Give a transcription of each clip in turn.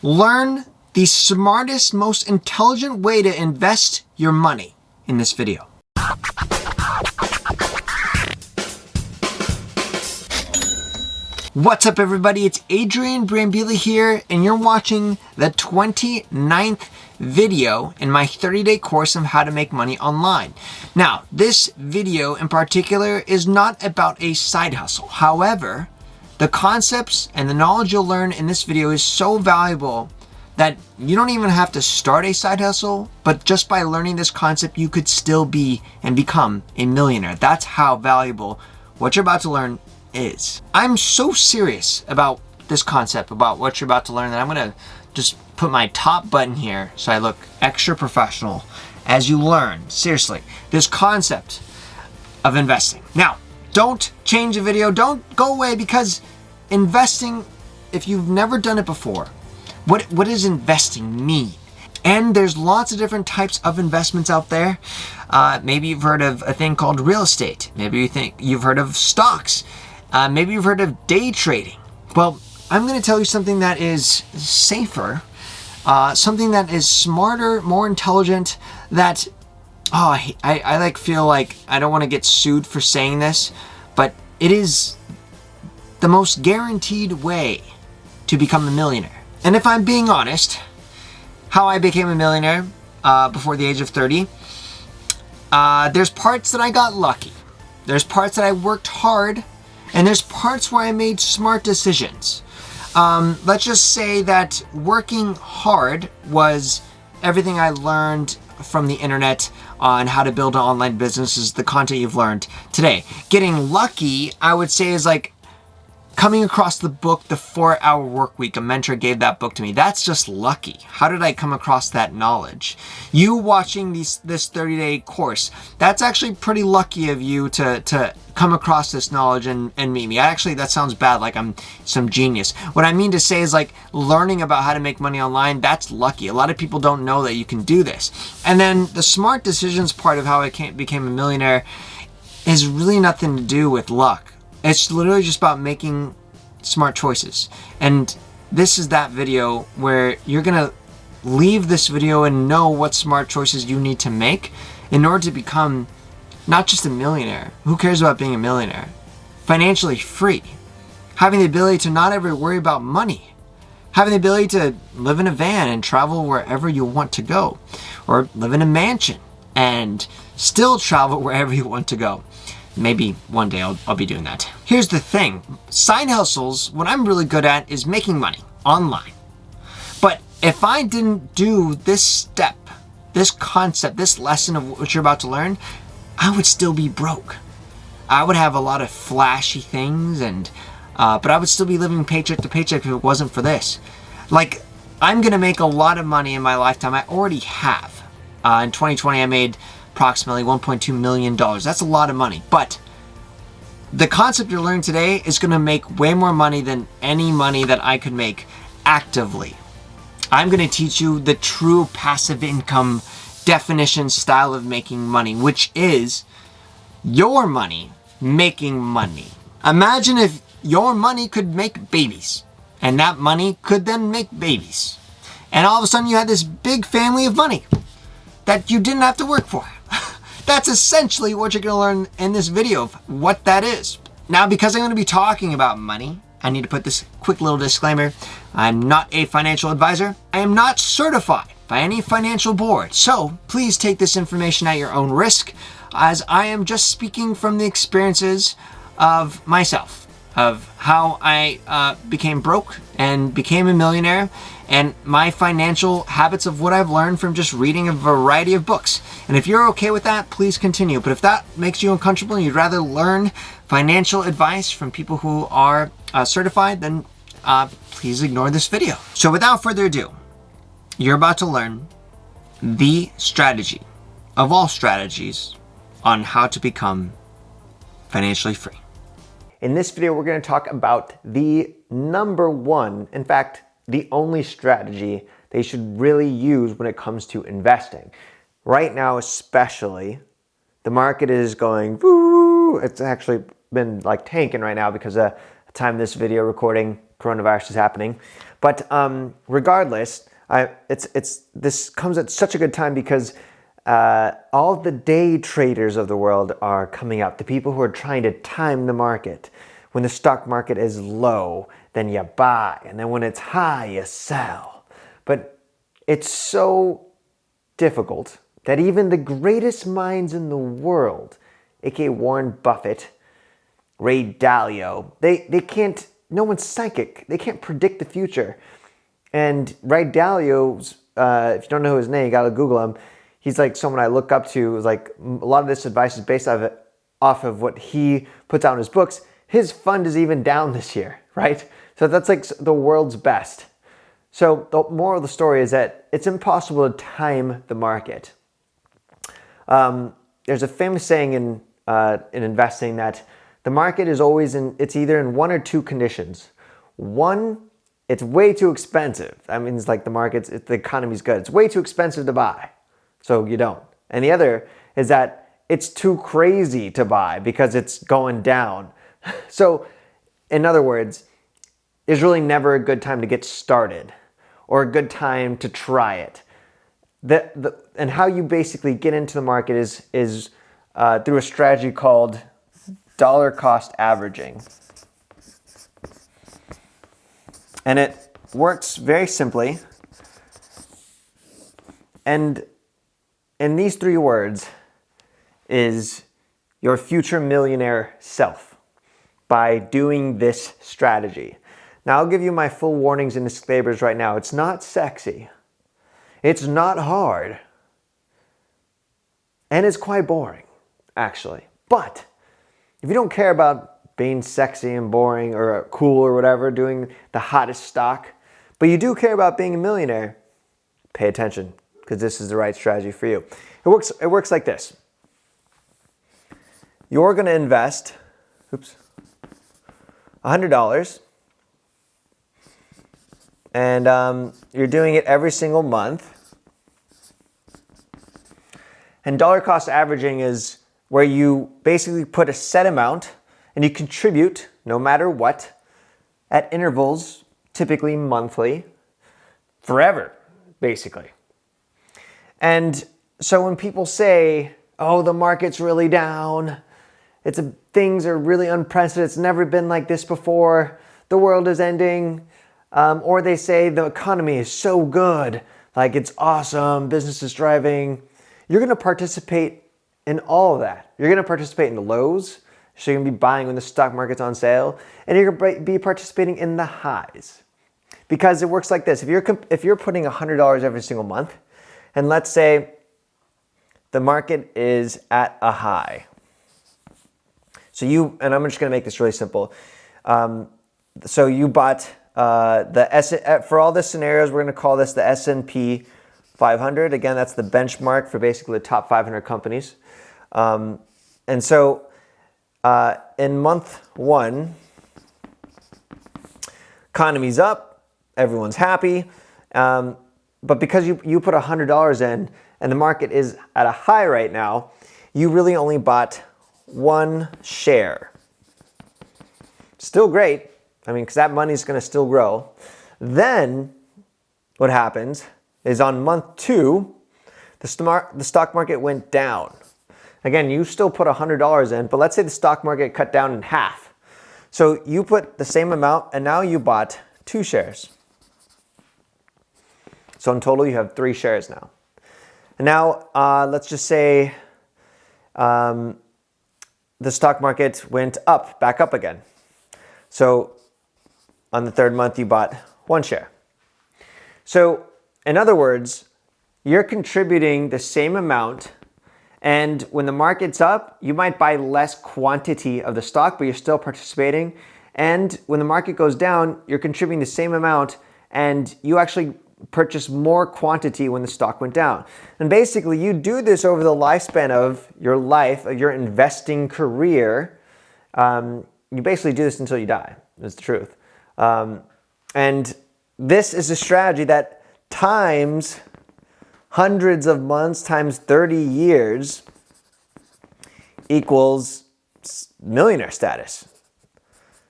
Learn the smartest, most intelligent way to invest your money in this video. What's up, everybody? It's Adrian Brambila here, and you're watching the 29th video in my 30-day course on how to make money online. Now, this video in particular is not about a side hustle. However, the concepts and the knowledge you'll learn in this video is so valuable that you don't even have to start a side hustle, but just by learning this concept, you could still be and become a millionaire. That's how valuable what you're about to learn is. I'm so serious about this concept, about what you're about to learn, that I'm gonna just put my top button here so I look extra professional as you learn, seriously, this concept of investing. Now, don't change the video, don't go away, because investing, if you've never done it before, what does investing mean? And there's lots of different types of investments out there. Maybe you've heard of a thing called real estate. Maybe you've heard of stocks. Maybe you've heard of day trading. Well, I'm going to tell you something that is safer, something that is smarter, more intelligent, that I feel like I don't want to get sued for saying this, but it is the most guaranteed way to become a millionaire. And if I'm being honest, how I became a millionaire before the age of 30, there's parts that I got lucky. There's parts that I worked hard, and there's parts where I made smart decisions. Let's just say that working hard was everything I learned from the internet on how to build an online business, is the content you've learned today. Getting lucky, I would say, is like coming across the book, The 4-Hour Workweek. A mentor gave that book to me. That's just lucky. How did I come across that knowledge? You watching this 30-day course, that's actually pretty lucky of you to come across this knowledge and meet me. That sounds bad, like I'm some genius. What I mean to say is, like, learning about how to make money online, that's lucky. A lot of people don't know that you can do this. And then the smart decisions part of how I became a millionaire is really nothing to do with luck. It's literally just about making smart choices. And this is that video where you're gonna leave this video and know what smart choices you need to make in order to become not just a millionaire. Who cares about being a millionaire? Financially free. Having the ability to not ever worry about money. Having the ability to live in a van and travel wherever you want to go. Or live in a mansion and still travel wherever you want to go. Maybe one day I'll be doing that. Here's the thing. Side hustles, what I'm really good at is making money online. But if I didn't do this step, this concept, this lesson of what you're about to learn, I would still be broke. I would have a lot of flashy things, and but I would still be living paycheck to paycheck if it wasn't for this. Like, I'm gonna make a lot of money in my lifetime. I already have. In 2020, I made approximately $1.2 million. That's a lot of money. But the concept you're learning today is going to make way more money than any money that I could make actively. I'm going to teach you the true passive income definition style of making money, which is your money making money. Imagine if your money could make babies, and that money could then make babies. And all of a sudden you had this big family of money that you didn't have to work for. That's essentially what you're going to learn in this video, of what that is. Now, because I'm going to be talking about money, I need to put this quick little disclaimer. I'm not a financial advisor. I am not certified by any financial board. So please take this information at your own risk, as I am just speaking from the experiences of myself, of how I became broke and became a millionaire, and my financial habits of what I've learned from just reading a variety of books. And if you're okay with that, please continue. But if that makes you uncomfortable and you'd rather learn financial advice from people who are certified, then please ignore this video. So without further ado, you're about to learn the strategy of all strategies on how to become financially free. In this video, we're going to talk about the number one, in fact, the only strategy they should really use when it comes to investing. Right now, especially, the market is going, woo. It's actually been like tanking right now because the time this video recording, coronavirus is happening. But regardless, this comes at such a good time because all the day traders of the world are coming up. The people who are trying to time the market. When the stock market is low, then you buy. And then when it's high, you sell. But it's so difficult that even the greatest minds in the world, aka Warren Buffett, Ray Dalio, they can't, no one's psychic. They can't predict the future. And Ray Dalio's, if you don't know his name, you gotta Google him. He's like someone I look up to. Like a lot of this advice is based off of what he puts out in his books. His fund is even down this year, right? So that's like the world's best. So the moral of the story is that it's impossible to time the market. There's a famous saying in investing that the market is always it's either in one or two conditions. One, it's way too expensive. That means like the economy's good. It's way too expensive to buy, so you don't. And the other is that it's too crazy to buy because it's going down. So in other words, there's really never a good time to get started or a good time to try it. And how you basically get into the market is through a strategy called dollar cost averaging. And it works very simply. And in these 3 words is your future millionaire self by doing this strategy. Now I'll give you my full warnings and disclaimers right now. It's not sexy. It's not hard. And it's quite boring, actually. But if you don't care about being sexy and boring or cool or whatever, doing the hottest stock, but you do care about being a millionaire, pay attention because this is the right strategy for you. It works like this. You're going to invest $100 and you're doing it every single month. And dollar cost averaging is where you basically put a set amount and you contribute no matter what at intervals, typically monthly, forever, basically. And so when people say, oh, the market's really down, things are really unprecedented, it's never been like this before, the world is ending, or they say the economy is so good, like it's awesome, business is thriving, you're going to participate in all of that. You're going to participate in the lows, so you're going to be buying when the stock market's on sale, and you're going to be participating in the highs. Because it works like this. If you're putting $100 every single month, and let's say the market is at a high. And I'm just going to make this really simple. So you bought for all the scenarios, we're going to call this the S&P 500. Again, that's the benchmark for basically the top 500 companies. And so in month 1, economy's up, everyone's happy. But because you put $100 in and the market is at a high right now, you really only bought 1 share. Still great. Because that money's going to still grow. Then what happens is on month 2, the stock market went down. Again, you still put $100 in, but let's say the stock market cut down in half. So you put the same amount and now you bought 2 shares. So in total, you have 3 shares now. And now let's just say the stock market went back up again. So on the 3rd month, you bought 1 share. So in other words, you're contributing the same amount, and when the market's up, you might buy less quantity of the stock, but you're still participating. And when the market goes down, you're contributing the same amount, and you actually purchase more quantity when the stock went down. And basically, you do this over the lifespan of your life, of your investing career. You basically do this until you die. That's the truth. And this is a strategy that times hundreds of months times 30 years equals millionaire status.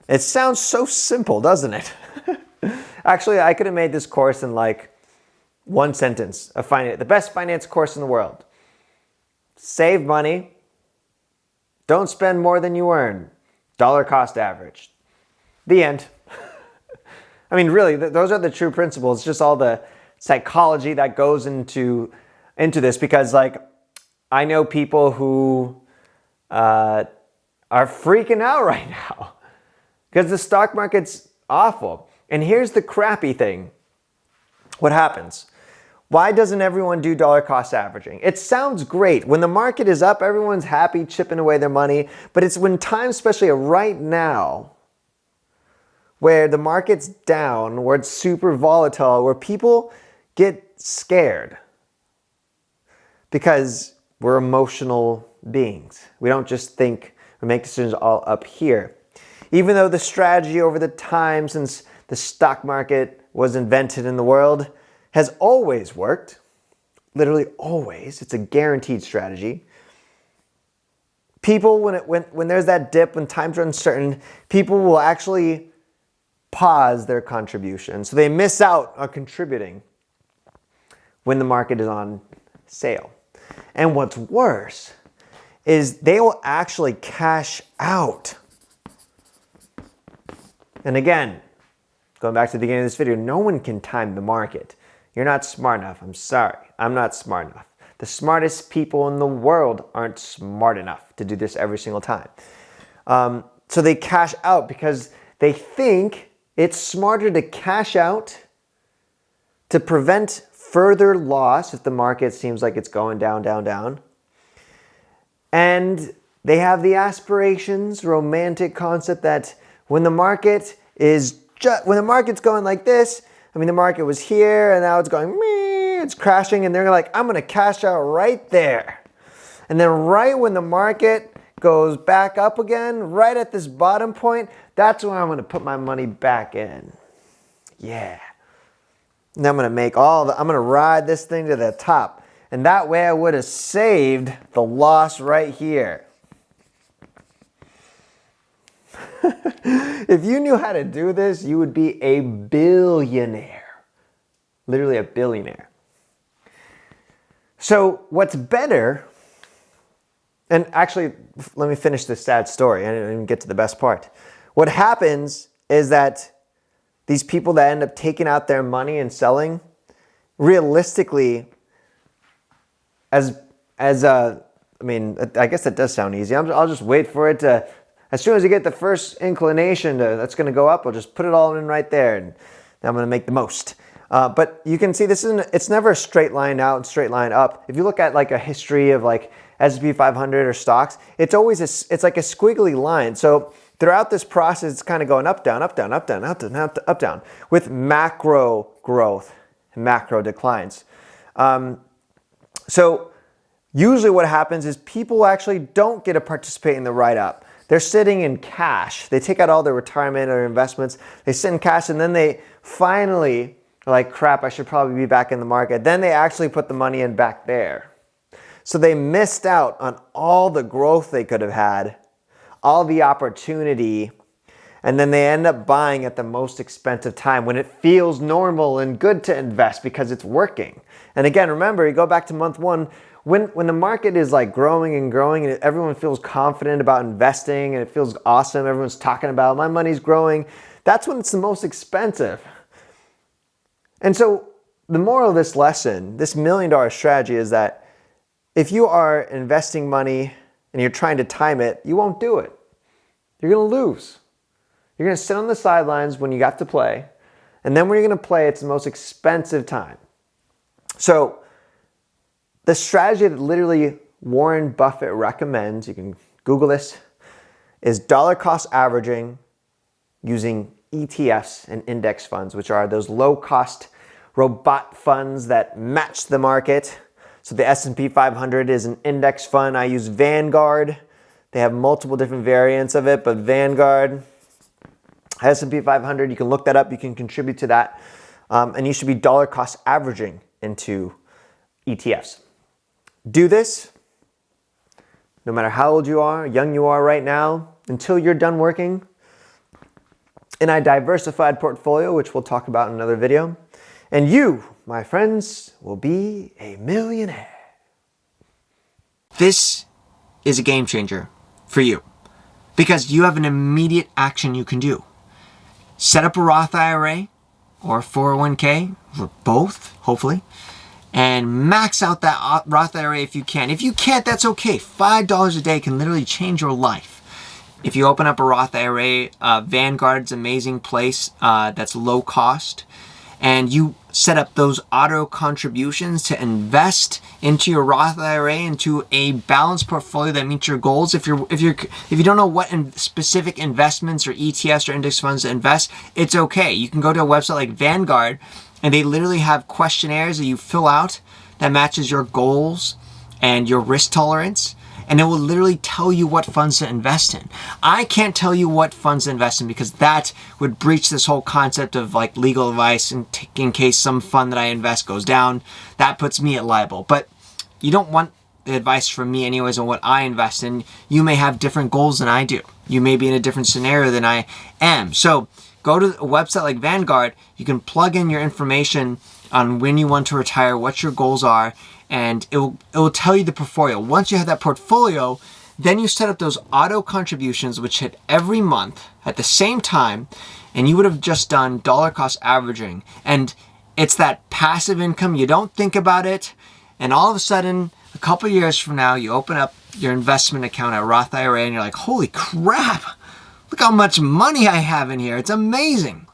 It sounds so simple, doesn't it? Actually, I could have made this course in like one sentence. The best finance course in the world. Save money. Don't spend more than you earn. Dollar cost average. The end. I mean, really, those are the true principles. It's just all the psychology that goes into this, because like I know people who are freaking out right now because the stock market's awful. And here's the crappy thing. What happens? Why doesn't everyone do dollar cost averaging? It sounds great. When the market is up, everyone's happy chipping away their money. But it's when times, especially right now, where the market's down, where it's super volatile, where people get scared. Because we're emotional beings. We don't just think or make decisions all up here. Even though the strategy over the time since the stock market was invented in the world has always worked, literally always, it's a guaranteed strategy. People, when there's that dip, when times are uncertain, people will actually pause their contribution. So they miss out on contributing when the market is on sale. And what's worse is they will actually cash out. And again, going back to the beginning of this video, no one can time the market. You're not smart enough. I'm sorry. I'm not smart enough. The smartest people in the world aren't smart enough to do this every single time. So they cash out because they think it's smarter to cash out to prevent further loss if the market seems like it's going down, down, down. And they have the aspirations, romantic concept that when the market's going like this, I mean, the market was here and now it's going, it's crashing, and they're like, I'm going to cash out right there. And then right when the market goes back up again, right at this bottom point, that's when I'm going to put my money back in. Yeah. And I'm going to ride this thing to the top. And that way I would have saved the loss right here. If you knew how to do this, you would be a billionaire. Literally a billionaire. So what's better, and actually, let me finish this sad story. I didn't even get to the best part. What happens is that these people that end up taking out their money and selling, realistically, I guess that does sound easy. I'll just wait for it to, as soon as you get the first inclination that's going to go up, I'll just put it all in right there, and I'm going to make the most. But you can see it's never a straight line out and straight line up. If you look at like a history of like S&P 500 or stocks, it's always it's like a squiggly line. So throughout this process, it's kind of going up, down, up, down, up, down, up, down, up, down, with macro growth and macro declines. So usually what happens is people actually don't get to participate in the ride up. They're sitting in cash. They take out all their retirement or investments. They sit in cash, and then they finally are like, crap, I should probably be back in the market. Then they actually put the money in back there. So they missed out on all the growth they could have had, all the opportunity, and then they end up buying at the most expensive time when it feels normal and good to invest because it's working. And again, remember, you go back to month one, when the market is like growing and growing and everyone feels confident about investing and it feels awesome, everyone's talking about my money's growing, that's when it's the most expensive. And so the moral of this lesson, this $1 million strategy, is that if you are investing money and you're trying to time it, you won't do it. You're going to lose. You're going to sit on the sidelines when you got to play, and then when you're going to play, it's the most expensive time. So the strategy that literally Warren Buffett recommends, you can Google this, is dollar cost averaging using ETFs and index funds, which are those low-cost robot funds that match the market. So the S&P 500 is an index fund. I use Vanguard. They have multiple different variants of it, but Vanguard, S&P 500, you can look that up. You can contribute to that. And you should be dollar cost averaging into ETFs. Do this, no matter how old you are, young you are right now, until you're done working. in a diversified portfolio, which we'll talk about in another video. And you, my friends, will be a millionaire. This is a game changer for you because you have an immediate action you can do. Set up a Roth IRA or 401k, or both, hopefully, and max out that Roth IRA if you can. If you can't, that's okay. $5 a day can literally change your life. If you open up a Roth IRA, Vanguard's an amazing place that's low cost, and you set up those auto contributions to invest into your Roth IRA into a balanced portfolio that meets your goals. If you don't know what specific investments or ETFs or index funds to invest, it's okay. You can go to a website like Vanguard, and they literally have questionnaires that you fill out that matches your goals and your risk tolerance. And it will literally tell you what funds to invest in. I can't tell you what funds to invest in because that would breach this whole concept of like legal advice in case some fund that I invest goes down. That puts me at liable. But you don't want the advice from me anyways on what I invest in. You may have different goals than I do. You may be in a different scenario than I am. So go to a website like Vanguard. You can plug in your information on when you want to retire, what your goals are, and it will tell you the portfolio. Once you have that portfolio, then you set up those auto contributions which hit every month at the same time, and you would have just done dollar cost averaging. And it's that passive income. You don't think about it, and all of a sudden, a couple years from now, you open up your investment account at Roth IRA and you're like, holy crap, look how much money I have in here. It's amazing.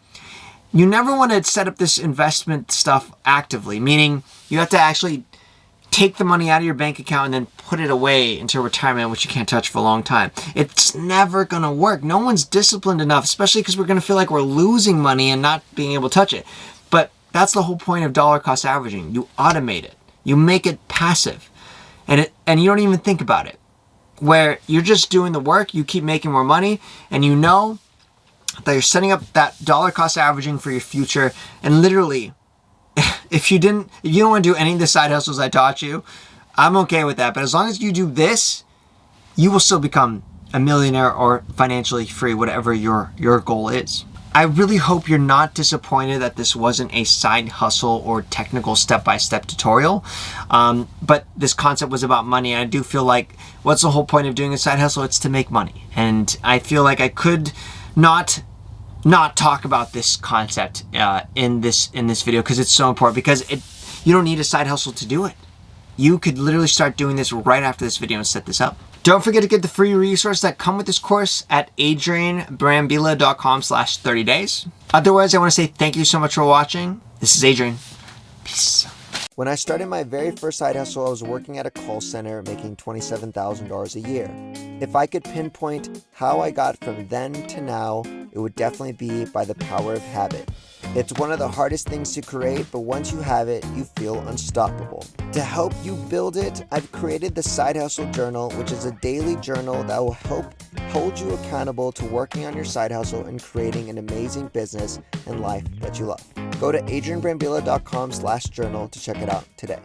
You never want to set up this investment stuff actively, meaning you have to actually take the money out of your bank account and then put it away into retirement, which you can't touch for a long time. It's never going to work. No one's disciplined enough, especially because we're going to feel like we're losing money and not being able to touch it. But that's the whole point of dollar cost averaging. You automate it. You make it passive. And you don't even think about it. Where you're just doing the work, you keep making more money, and you know that you're setting up that dollar cost averaging for your future. And literally, if you don't want to do any of the side hustles I taught you, I'm okay with that. But as long as you do this, you will still become a millionaire or financially free, whatever your goal is. I really hope you're not disappointed that this wasn't a side hustle or technical step-by-step tutorial. But this concept was about money. And I do feel like, what's the whole point of doing a side hustle? It's to make money. And I feel like I could not talk about this concept in this video because it's so important, because you don't need a side hustle to do it. You could literally start doing this right after this video and set this up. Don't forget to get the free resources that come with this course at adrianbrambila.com/30 days. Otherwise, I want to say thank you so much for watching. This is Adrian. Peace. When I started my very first side hustle, I was working at a call center making $27,000 a year. If I could pinpoint how I got from then to now, it would definitely be by the power of habit. It's one of the hardest things to create, but once you have it, you feel unstoppable. To help you build it, I've created the Side Hustle Journal, which is a daily journal that will help hold you accountable to working on your side hustle and creating an amazing business and life that you love. Go to adrianbrambila.com/journal to check it out today.